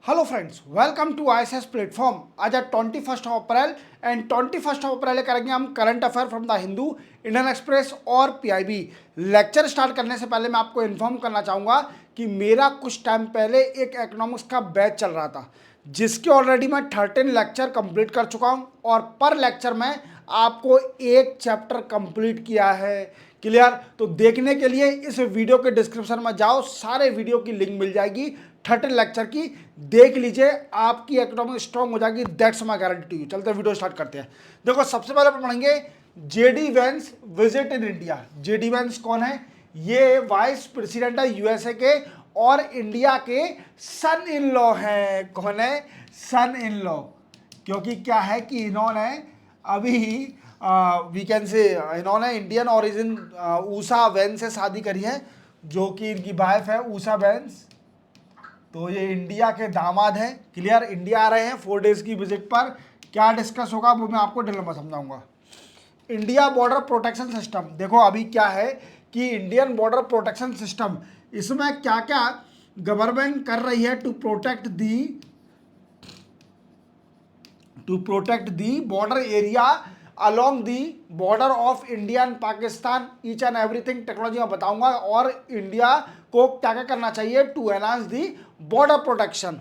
Hello friends, welcome to ISS platform. आज है 21 April and 21 April करेंगे हम current affair from the Hindu, Indian Express और पीआईबी। लेक्चर स्टार्ट करने से पहले मैं आपको इन्फॉर्म करना चाहूँगा कि मेरा कुछ टाइम पहले एक इकोनॉमिक्स का बैच चल रहा था, जिसके ऑलरेडी मैं 13 लेक्चर कंप्लीट कर चुका हूँ और पर लेक्चर में आपको एक चैप्टर कंप्लीट किया है। क्लियर? तो देखने के लिए इस वीडियो के डिस्क्रिप्शन में जाओ, सारे वीडियो की लिंक मिल जाएगी 13 लेक्चर की, देख लीजिए, आपकी इकोनॉमी स्ट्रांग हो जाएगी। That's my guarantee to you. चलते वीडियो स्टार्ट करते हैं। देखो, सबसे पहले पढ़ेंगे JD Vance visit in India. JD Vance कौन है? ये वाइस प्रेसिडेंट है यूएसए के और इंडिया के सन इन लॉ हैं। कौन है? सन इन लॉ। क्योंकि क्या है कि इन्होंने अभी वी कैन से इन्होंने इंडियन ओरिजिन ऊषा वेंस से शादी करी है, जो कि इनकी वाइफ है ऊषा वेंस। तो ये इंडिया के दामाद हैं। क्लियर? इंडिया आ रहे हैं 4 डेज की विजिट पर। क्या डिस्कस होगा वो मैं आपको डिटेल में समझाऊंगा। इंडिया बॉर्डर प्रोटेक्शन सिस्टम, देखो अभी क्या है कि इंडियन बॉर्डर प्रोटेक्शन सिस्टम, इसमें क्या क्या गवर्नमेंट कर रही है to protect the border area along the border of India and Pakistan. Each and everything technology में बताऊंगा, और इंडिया को क्या क्या करना चाहिए to enhance the border protection.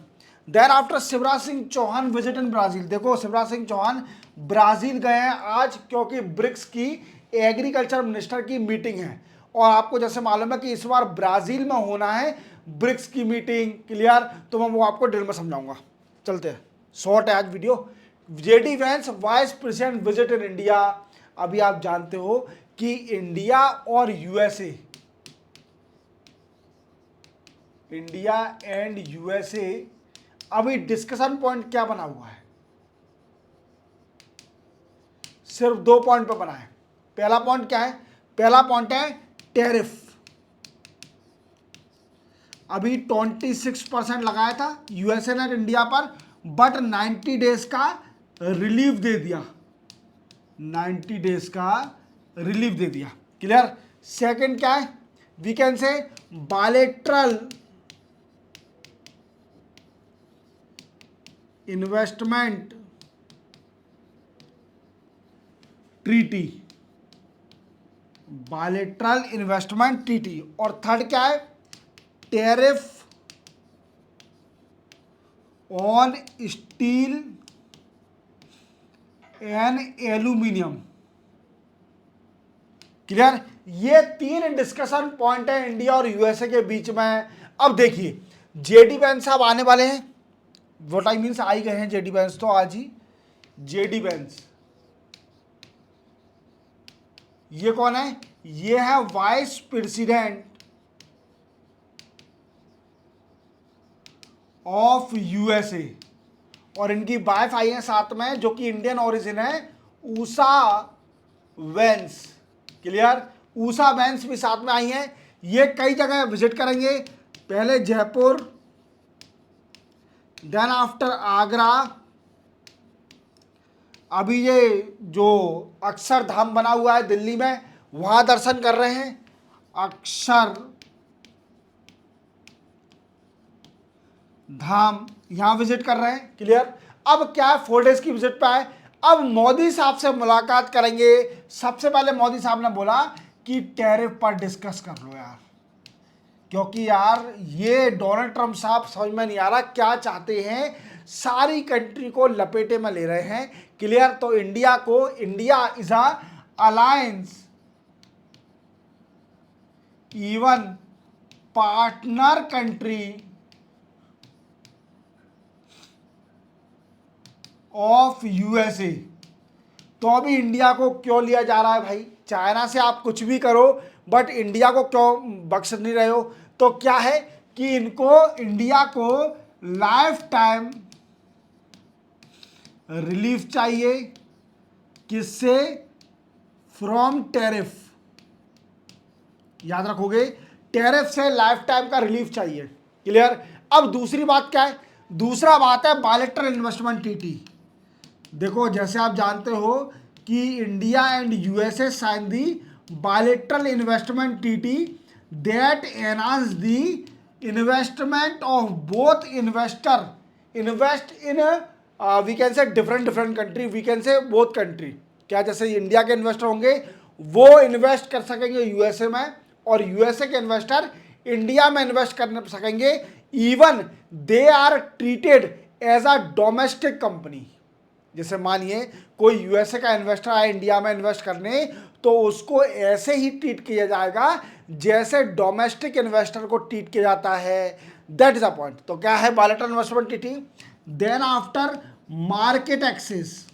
Thereafter Shivraj Singh Chauhan visit in Brazil. देखो, शिवराज सिंह चौहान ब्राजील गए हैं आज, क्योंकि ब्रिक्स की एग्रीकल्चर मिनिस्टर की मीटिंग है। और आपको जैसे मालूम है कि इस बार ब्राजील में होना है ब्रिक्स की मीटिंग। क्लियर? तो मैं वो आपको डिटेल में समझाऊंगा। चलते हैं, शॉर्ट है आज video. JD Vance vice president visit in India. अभी आप जानते हो कि इंडिया और यूएसए, इंडिया एंड यूएसए अभी डिस्कशन पॉइंट क्या बना हुआ है? सिर्फ 2 पॉइंट पे बना है। पहला पॉइंट क्या है? पहला पॉइंट है टैरिफ। अभी 26% लगाया था यूएसए ने इंडिया पर, बट 90 डेज का रिलीफ दे दिया। 90 डेज का रिलीफ दे दिया। क्लियर? सेकंड क्या है? We can say bilateral investment treaty. Bilateral investment treaty. और थर्ड क्या है? Tariff on steel and aluminium. Clear? ये 3 डिस्कशन पॉइंट है इंडिया और यूएसए के बीच में। अब देखिए, जेडी वेंस साहब आने वाले हैं। व्हाट आई मीन्स, आ ही गए हैं जेडी वेंस तो आज ही। जेडी वेंस ये कौन है? ये है वाइस प्रेसिडेंट ऑफ यूएसए, और इनकी वाइफ आई है साथ में, जो कि इंडियन ओरिजिन है, Usha Vance. Clear? Usha Vance भी साथ में आई हैं। ये कई जगह विजिट करेंगे, पहले जयपुर, देन आफ्टर आगरा। अभी ये जो अक्षरधाम बना हुआ है दिल्ली में, वहां दर्शन कर रहे हैं। अक्षर धाम यहां विजिट कर रहे हैं। क्लियर? अब क्या है, 4 डेज की विजिट पे आए। अब मोदी साहब से मुलाकात करेंगे। सबसे पहले मोदी साहब ने बोला कि टैरिफ पर डिस्कस कर लो यार, क्योंकि यार ये डोनाल्ड ट्रंप साहब समझ में नहीं आ रहा क्या चाहते हैं, सारी कंट्री को लपेटे में ले रहे हैं। क्लियर? तो India is a alliance even partner country of USA. तो अभी इंडिया को क्यों लिया जा रहा है भाई? चाइना से आप कुछ भी करो, बट इंडिया को क्यों बख्श नहीं रहे हो? तो क्या है कि इंडिया को लाइफ टाइम रिलीफ चाहिए। किससे? From tariff. याद रखोगे, टैरिफ से लाइफ टाइम का रिलीफ चाहिए। क्लियर? अब दूसरी बात क्या है? दूसरा बात है बायलैटरल इन्वेस्टमेंट ट्रीटी। देखो, जैसे आप जानते हो कि India and USA sign the bilateral investment treaty that enhance the investment of both investor invest in we can say different country, we can say both country. क्या जैसे इंडिया के investor होंगे वो इन्वेस्ट कर सकेंगे यूएसए में, और USA के इन्वेस्टर इंडिया में इन्वेस्ट कर सकेंगे, even they are treated as a domestic company. जैसे मानिए कोई यूएसए का इन्वेस्टर आए इंडिया में इन्वेस्ट करने, तो उसको ऐसे ही ट्रीट किया जाएगा जैसे डोमेस्टिक इन्वेस्टर को ट्रीट किया जाता है। That is a point. तो क्या है bilateral investment treaty? Then after market access,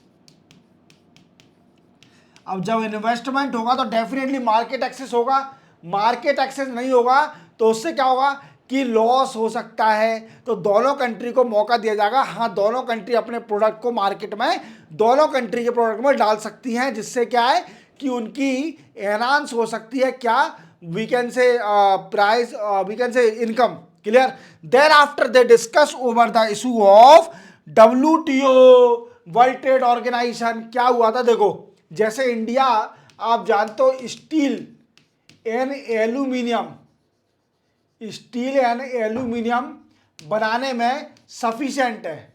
अब जब इन्वेस्टमेंट होगा तो डेफिनेटली मार्केट एक्सेस होगा। मार्केट एक्सेस नहीं होगा तो उससे क्या होगा कि लॉस हो सकता है। तो दोनों कंट्री को मौका दिया जाएगा, हाँ दोनों कंट्री अपने प्रोडक्ट को मार्केट में, दोनों कंट्री के प्रोडक्ट में डाल सकती हैं, जिससे क्या है कि उनकी एनहांस हो सकती है, क्या we can say price, we can say income. Clear? Then after they discuss over the issue of WTO, world trade organisation. क्या हुआ था देखो, जैसे इंडिया आप जानते हो स्टील एंड एल्यूमिनियम बनाने में सफिशिएंट है,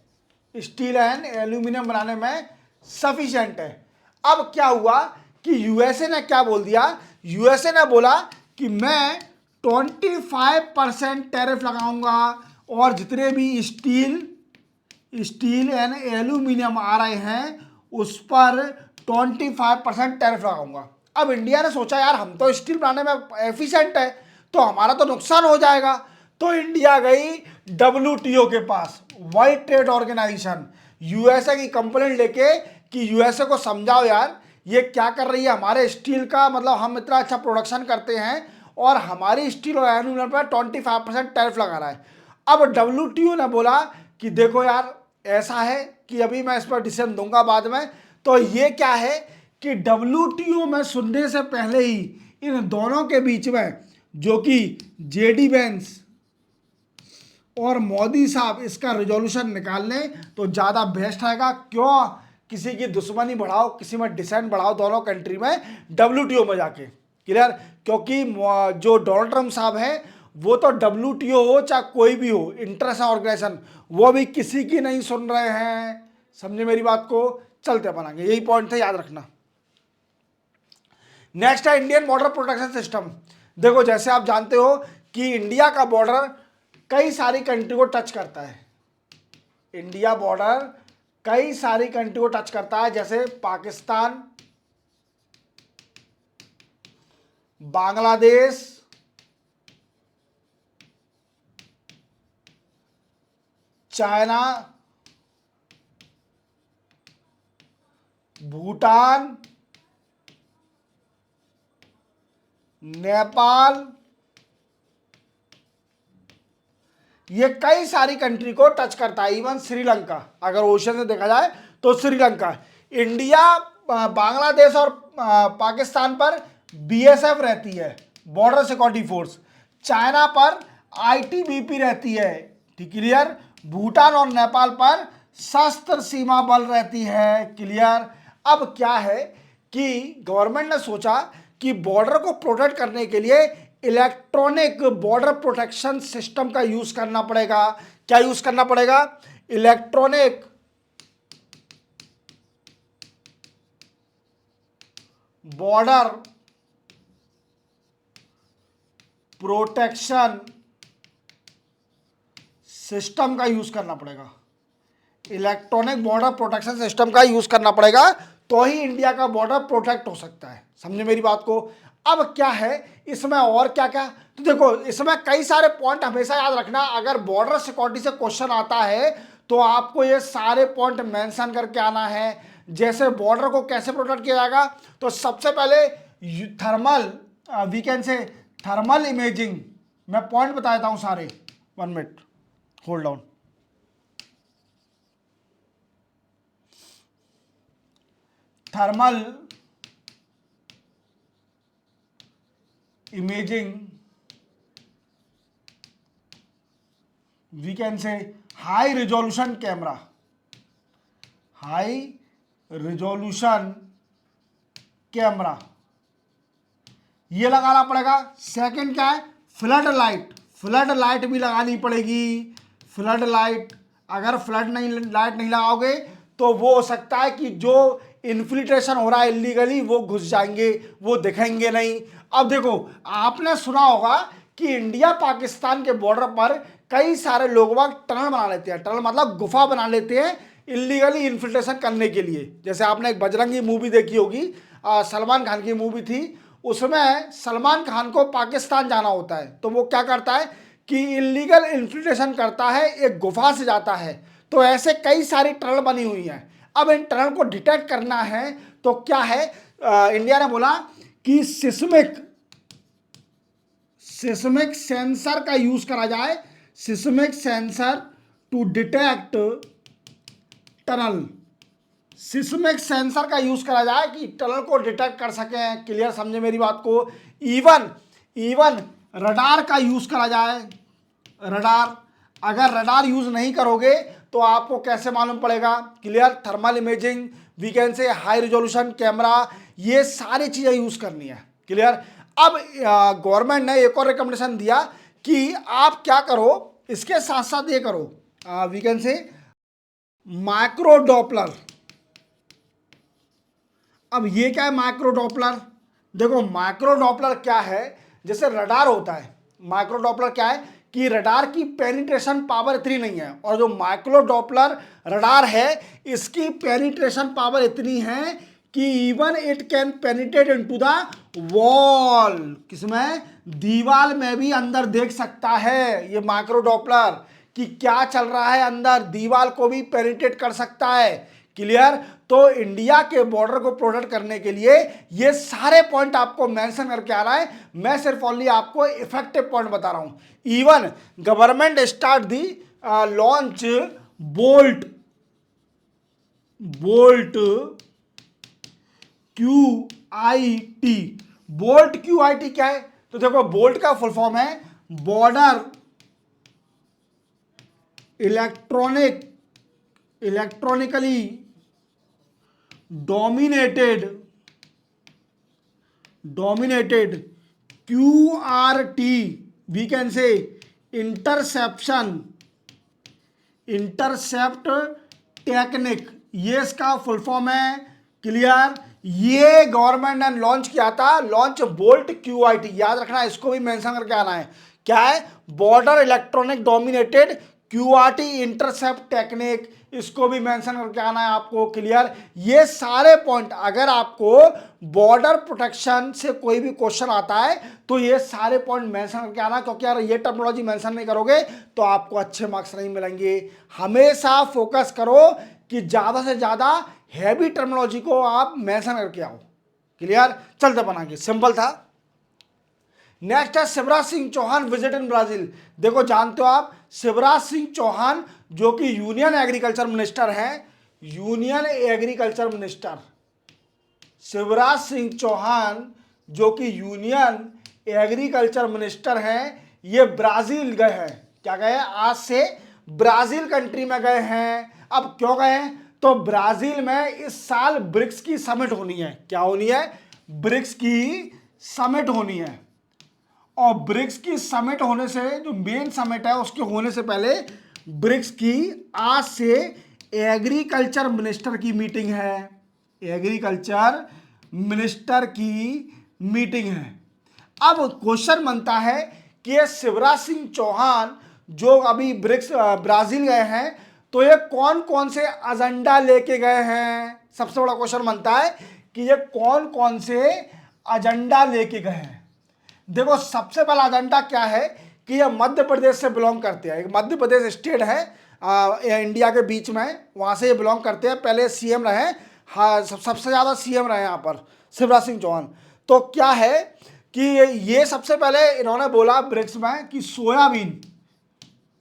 स्टील एंड एल्यूमिनियम बनाने में सफिशिएंट है। अब क्या हुआ कि यूएसए ने क्या बोल दिया, यूएसए ने बोला कि मैं 25% टैरिफ लगाऊंगा, और जितने भी स्टील एंड एल्यूमिनियम आ रहे हैं उस पर 25% टैरिफ लगाऊंगा। अब इंडिया ने सोचा यार हम तो स्टील बनाने में एफिशिएंट है, तो हमारा तो नुकसान हो जाएगा। तो इंडिया गई WTO के पास, वर्ल्ड ट्रेड ऑर्गेनाइजेशन, यूएसए की कंप्लेंट लेके कि यूएसए को समझाओ यार ये क्या कर रही है, हमारे स्टील का मतलब हम इतना अच्छा प्रोडक्शन करते हैं और हमारी स्टील और एल्यूमिनियम पर 25% टैरिफ लगा रहा है। अब WTO ने बोला कि देखो यार ऐसा है कि अभी मैं इस पर डिसीजन दूंगा बाद में। तो ये क्या है कि WTO में सुनने से पहले ही इन दोनों के बीच में, जो कि JD वेंस और मोदी साहब इसका रिजोल्यूशन निकाल लें तो ज़्यादा बेस्ट रहेगा। क्यों? किसी की दुश्मनी बढ़ाओ, किसी में डिसेंट बढ़ाओ दोनों कंट्री में WTO में जाके। क्लियर? क्योंकि जो डोनाल्ड ट्रम्प साहब हैं वो तो WTO हो चाहे कोई भी हो इंटरनेशनल ऑर्गेनाइजेशन, वो भी किसी की नहीं सुन रहे हैं। समझे मेरी बात को? चलते बनाएंगे, यही पॉइंट था, याद रखना। नेक्स्ट है इंडियन बॉर्डर प्रोटेक्शन सिस्टम। देखो जैसे आप जानते हो कि इंडिया का बॉर्डर कई सारी कंट्री को टच करता है। इंडिया बॉर्डर कई सारी कंट्री को टच करता है, जैसे पाकिस्तान, बांग्लादेश, चाइना, भूटान, नेपाल, ये कई सारी कंट्री को टच करता है। इवन श्रीलंका, अगर ओशन से देखा जाए तो श्रीलंका। इंडिया बांग्लादेश और पाकिस्तान पर BSF रहती है, बॉर्डर सिक्योरिटी फोर्स। चाइना पर ITBP रहती है, ठीक क्लियर। भूटान और नेपाल पर सशस्त्र सीमा बल रहती है, क्लियर। अब क्या है कि गवर्नमेंट ने सोचा कि बॉर्डर को प्रोटेक्ट करने के लिए इलेक्ट्रॉनिक बॉर्डर प्रोटेक्शन सिस्टम का यूज करना पड़ेगा। क्या यूज करना पड़ेगा? इलेक्ट्रॉनिक बॉर्डर प्रोटेक्शन सिस्टम का यूज करना पड़ेगा। इलेक्ट्रॉनिक बॉर्डर प्रोटेक्शन सिस्टम का यूज करना पड़ेगा, तो ही इंडिया का बॉर्डर प्रोटेक्ट हो सकता है। समझे मेरी बात को? अब क्या है इसमें और क्या क्या, तो देखो इसमें कई सारे पॉइंट हमेशा याद रखना। अगर बॉर्डर सिक्योरिटी से क्वेश्चन आता है तो आपको ये सारे पॉइंट मेंशन करके आना है। जैसे बॉर्डर को कैसे प्रोटेक्ट किया जाएगा, तो सबसे पहले thermal, we can say thermal imaging. मैं पॉइंट बता देता हूं सारे, 1 minute hold on. Thermal imaging, we can say high resolution camera, high resolution camera, ये लगाना पड़ेगा। सेकंड क्या है? फ्लड लाइट, फ्लड लाइट भी लगानी पड़ेगी। फ्लड लाइट अगर फ्लड नहीं, लाइट नहीं लगाओगे तो वो हो सकता है कि जो इन्फिल्ट्रेशन हो रहा है इलीगली वो घुस जाएंगे, वो दिखेंगे नहीं। अब देखो, आपने सुना होगा कि इंडिया पाकिस्तान के बॉर्डर पर कई सारे लोग वहाँ टनल बना लेते हैं, टनल मतलब गुफा बना लेते हैं इलीगली इन्फिल्ट्रेशन करने के लिए। जैसे आपने एक बजरंगी मूवी देखी होगी, सलमान खान की मूवी थी, उसमें सलमान खान को पाकिस्तान जाना होता है, तो वो क्या करता है कि इलीगल इन्फिल्ट्रेशन करता है, एक गुफा से जाता है। तो ऐसे कई सारी टनल बनी हुई हैं। अब इन टनल को डिटेक्ट करना है तो क्या है, इंडिया ने बोला कि सिस्मिक सेंसर का यूज करा जाए, seismic sensor to detect tunnel, seismic sensor का यूज करा जाए कि टनल को डिटेक्ट कर सकें। क्लियर समझे मेरी बात को। इवन रडार का यूज करा जाए, रडार, अगर रडार यूज नहीं करोगे तो आपको कैसे मालूम पड़ेगा। Clear, thermal imaging, we can say high resolution camera, ये सारी चीजें यूज करनी है। क्लियर। अब गवर्नमेंट ने एक और रिकमेंडेशन दिया कि आप क्या करो, इसके साथ साथ ये करो, we can say micro Doppler. अब ये क्या है माइक्रो डॉपलर? देखो माइक्रो डॉपलर क्या है, जैसे रडार होता है, माइक्रो डॉपलर क्या है कि रडार की पेनिट्रेशन पावर इतनी नहीं है, और जो माइक्रो डॉपलर रडार है इसकी पेनिट्रेशन पावर इतनी है कि even it can penetrate into the wall, किसमें, दीवार में भी अंदर देख सकता है ये माइक्रो डॉपलर कि क्या चल रहा है अंदर, दीवार को भी पेनिट्रेट कर सकता है। क्लियर। तो इंडिया के बॉर्डर को प्रोटेक्ट करने के लिए ये सारे पॉइंट आपको मेंशन करके आ रहा है, मैं सिर्फ ओनली आपको इफेक्टिव पॉइंट बता रहा हूं। Even government start the launch BOLD QIT। BOLD QIT क्या है? तो देखो बोल्ट का फुल फॉर्म है border electronically dominated QRT, we can say intercept technique, ये इसका फुल फॉर्म है। क्लियर। ये गवर्नमेंट ने लॉन्च किया था, लॉन्च बोल्ट QIT, याद रखना, इसको भी मेंशन करके आना है। क्या है? Border electronic dominated QRT intercept technique, इसको भी मेंशन करके आना है आपको। क्लियर। ये सारे पॉइंट, अगर आपको बॉर्डर प्रोटेक्शन से कोई भी क्वेश्चन आता है तो ये सारे पॉइंट मेंशन करके आना, क्योंकि यार ये टर्मिनोलॉजी मेंशन नहीं करोगे तो आपको अच्छे मार्क्स नहीं मिलेंगे। हमेशा फोकस करो कि ज्यादा से ज्यादा हैवी टर्मिनोलॉजी को आप मेंशन करके आओ। क्लियर। चलते बनाएंगे, सिंपल था। नेक्स्ट है Shivraj Singh Chauhan visit in Brazil. देखो जानते हो आप शिवराज सिंह चौहान जो कि यूनियन एग्रीकल्चर मिनिस्टर हैं, union agriculture minister Shivraj Singh Chauhan जो कि यूनियन एग्रीकल्चर मिनिस्टर हैं, ये ब्राजील गए हैं। क्या गए? आज से ब्राजील कंट्री में गए हैं। अब क्यों गए हैं? तो ब्राजील में इस साल ब्रिक्स की समिट होनी है। क्या होनी है? ब्रिक्स की समिट होनी है। और ब्रिक्स की समिट होने से, जो मेन समिट है उसके होने से पहले ब्रिक्स की आज से एग्रीकल्चर मिनिस्टर की मीटिंग है, एग्रीकल्चर मिनिस्टर की मीटिंग है। अब क्वेश्चन बनता है कि ये शिवराज सिंह चौहान जो अभी ब्रिक्स ब्राजील गए हैं तो ये कौन कौन से एजेंडा लेके गए हैं। सबसे बड़ा क्वेश्चन बनता है कि ये कौन कौन से एजेंडा लेके गए हैं। देखो सबसे पहला एजेंडा क्या है कि ये मध्य प्रदेश से बिलोंग करते हैं, एक मध्य प्रदेश स्टेट है इंडिया के बीच में, वहाँ से ये बिलोंग करते हैं। पहले सीएम रहे, हाँ सबसे ज़्यादा सीएम रहे यहाँ पर शिवराज सिंह चौहान। तो क्या है कि ये सबसे पहले इन्होंने बोला ब्रिक्स में कि सोयाबीन,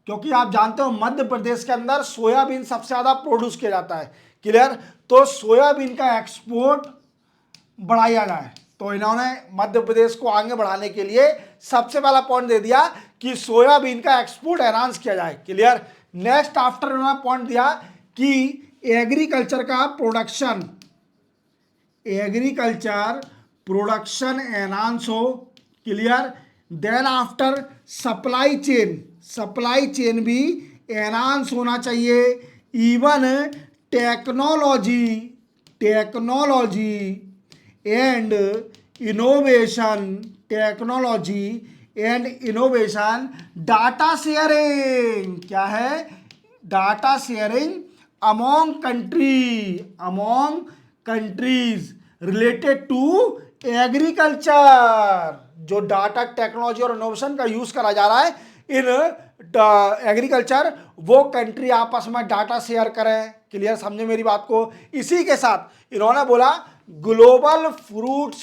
क्योंकि आप जानते हो मध्य प्रदेश के अंदर सोयाबीन सबसे ज़्यादा प्रोड्यूस किया जाता है। क्लियर। तो सोयाबीन का एक्सपोर्ट बढ़ाया जाए, तो इन्होंने मध्य प्रदेश को आगे बढ़ाने के लिए सबसे पहला पॉइंट दे दिया कि सोयाबीन का एक्सपोर्ट एनहांस किया जाए। क्लियर। नेक्स्ट आफ्टर इन्होंने पॉइंट दिया कि एग्रीकल्चर का प्रोडक्शन, एग्रीकल्चर प्रोडक्शन एनहांस हो। Clear. Then after supply chain भी एनहांस होना चाहिए। Even technology and innovation, technology and innovation, data sharing, क्या है, data sharing among countries related to agriculture. जो डाटा टेक्नोलॉजी और इनोवेशन का यूज करा जा रहा है इन एग्रीकल्चर, वो कंट्री आपस में डाटा शेयर करें। क्लियर, समझे मेरी बात को। इसी के साथ इन्होंने बोला ग्लोबल फूड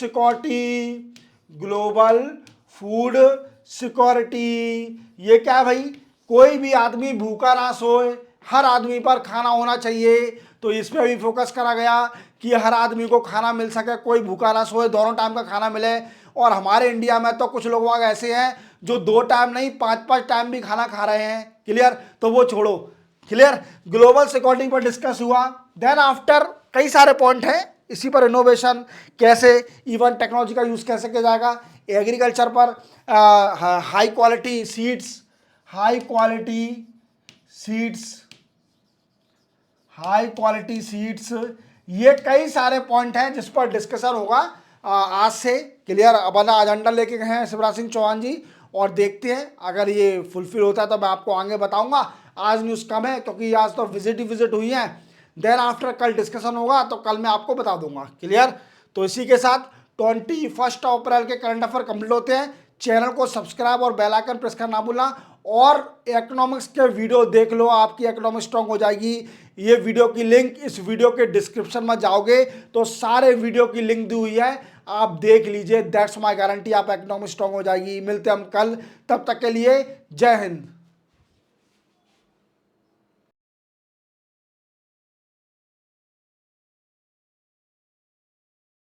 सिक्योरिटी। ये क्या है भाई, कोई भी आदमी भूखा ना सोए, हर आदमी पर खाना होना चाहिए। तो इस पे भी फोकस करा गया कि हर आदमी को खाना मिल सके, कोई भूखा ना सोए, दोनों टाइम का खाना मिले। और हमारे इंडिया में तो कुछ लोग वहाँ ऐसे हैं जो 2 टाइम नहीं 5-5 टाइम भी खाना खा रहे हैं। क्लियर, तो वो छोड़ो। क्लियर, ग्लोबल सिक्योरिटी पर डिस्कस हुआ। देन आफ्टर कई सारे पॉइंट हैं इसी पर, इनोवेशन कैसे, इवन टेक्नोलॉजी का यूज कैसे किया जाएगा एग्रीकल्चर पर, हाई क्वालिटी सीड्स, ये कई सारे पॉइंट हैं जिस पर डिस्कशन होगा आज से। क्लियर, अपना एजेंडा लेके गए हैं शिवराज सिंह चौहान जी, और देखते हैं अगर ये फुलफिल होता है तो मैं आपको आगे बताऊंगा। आज न्यूज़ कम है क्योंकि आज तो विजिट हुई है। देन आफ्टर कल डिस्कशन होगा तो कल मैं आपको बता दूंगा। क्लियर, तो इसी के साथ 21 अप्रैल के करंट अफेयर कंप्लीट होते हैं। चैनल को सब्सक्राइब और बेल आइकन प्रेस करना भूलना, और इकोनॉमिक्स के वीडियो देख लो, आपकी इकोनॉमिक्स स्ट्रांग हो जाएगी। ये वीडियो की लिंक इस वीडियो के डिस्क्रिप्शन में जाओगे तो सारे वीडियो की लिंक दी हुई है, आप देख लीजिए। दैट्स माय गारंटी, आप इकोनॉमिक्स स्ट्रांग हो जाएगी। मिलते हैं हम कल, तब तक के लिए जय हिंद।